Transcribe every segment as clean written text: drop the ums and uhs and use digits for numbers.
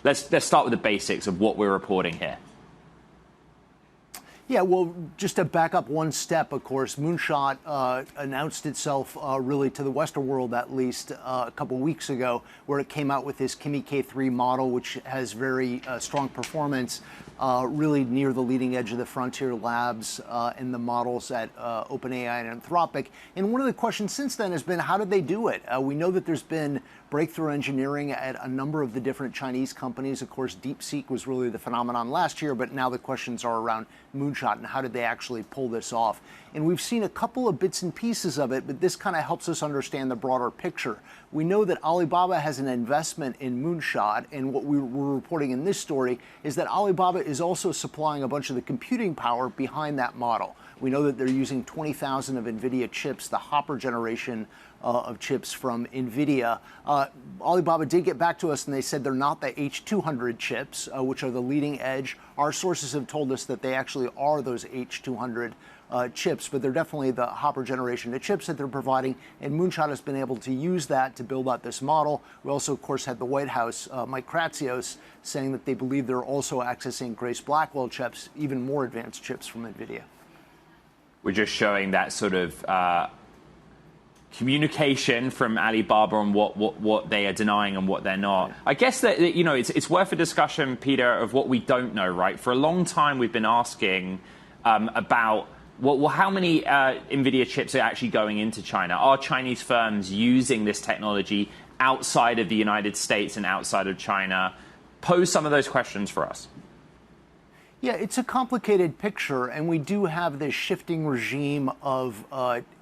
let's start with the basics of what we're reporting here. Yeah, well, just to back up one step, of course, Moonshot announced itself really to the Western world, at least a couple weeks ago, where it came out with this Kimi K3 model, which has very strong performance, really near the leading edge of the frontier labs and the models at OpenAI and Anthropic. And one of the questions since then has been, how did they do it? We know that there's been breakthrough engineering at a number of the different Chinese companies. Of course, DeepSeek was really the phenomenon last year, but now the questions are around Moonshot and how did they actually pull this off. And we've seen a couple of bits and pieces of it, but this kind of helps us understand the broader picture. We know that Alibaba has an investment in Moonshot, and what we're reporting in this story is that Alibaba is also supplying a bunch of the computing power behind that model. We know that they're using 20,000 of Nvidia chips, the Hopper generation of chips from Nvidia. Alibaba did get back to us and they said they're not the H200 chips, which are the leading edge. Our sources have told us that they actually are those H200 chips, but they're definitely the Hopper generation of chips that they're providing, and Moonshot has been able to use that to build out this model. We also, of course, had the White House, Mike Kratsios, saying that they believe they're also accessing Grace Blackwell chips, even more advanced chips from Nvidia. We're just showing that sort of communication from Alibaba on what they are denying and what they're not. I guess that, you know, it's worth a discussion, Peter, of what we don't know, right? For a long time, we've been asking about, well, how many NVIDIA chips are actually going into China? Are Chinese firms using this technology outside of the United States and outside of China? Pose some of those questions for us. Yeah, it's a complicated picture, and we do have this shifting regime of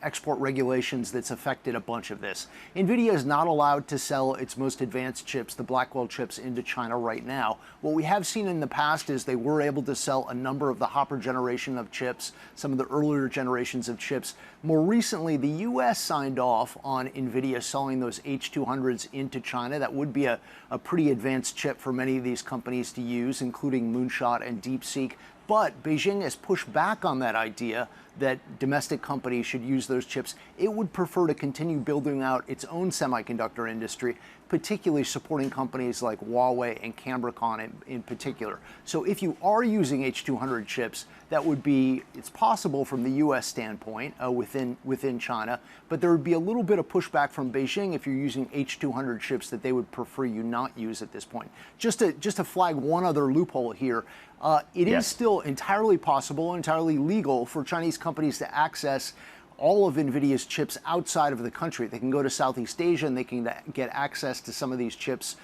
export regulations that's affected a bunch of this. Nvidia is not allowed to sell its most advanced chips, the Blackwell chips, into China right now. What we have seen in the past is they were able to sell a number of the Hopper generation of chips, some of the earlier generations of chips. More recently, the U.S. signed off on Nvidia selling those H200s into China. That would be a pretty advanced chip for many of these companies to use, including Moonshot and DeepSeek. But Beijing has pushed back on that idea that domestic companies should use those chips. It would prefer to continue building out its own semiconductor industry, particularly supporting companies like Huawei and Cambricon in particular. So if you are using H200 chips, that would be, it's possible from the U.S. standpoint within China, but there would be a little bit of pushback from Beijing if you're using H200 chips that they would prefer you not use at this point. Just to flag one other loophole here, it is still entirely possible, entirely legal for Chinese companies to access all of NVIDIA's chips outside of the country. They can go to Southeast Asia and they can get access to some of these chips,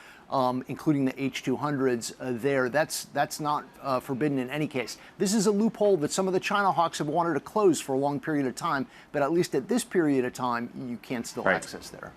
including the H200s there. That's not forbidden in any case. This is a loophole that some of the China hawks have wanted to close for a long period of time, but at least at this period of time, you can still access there.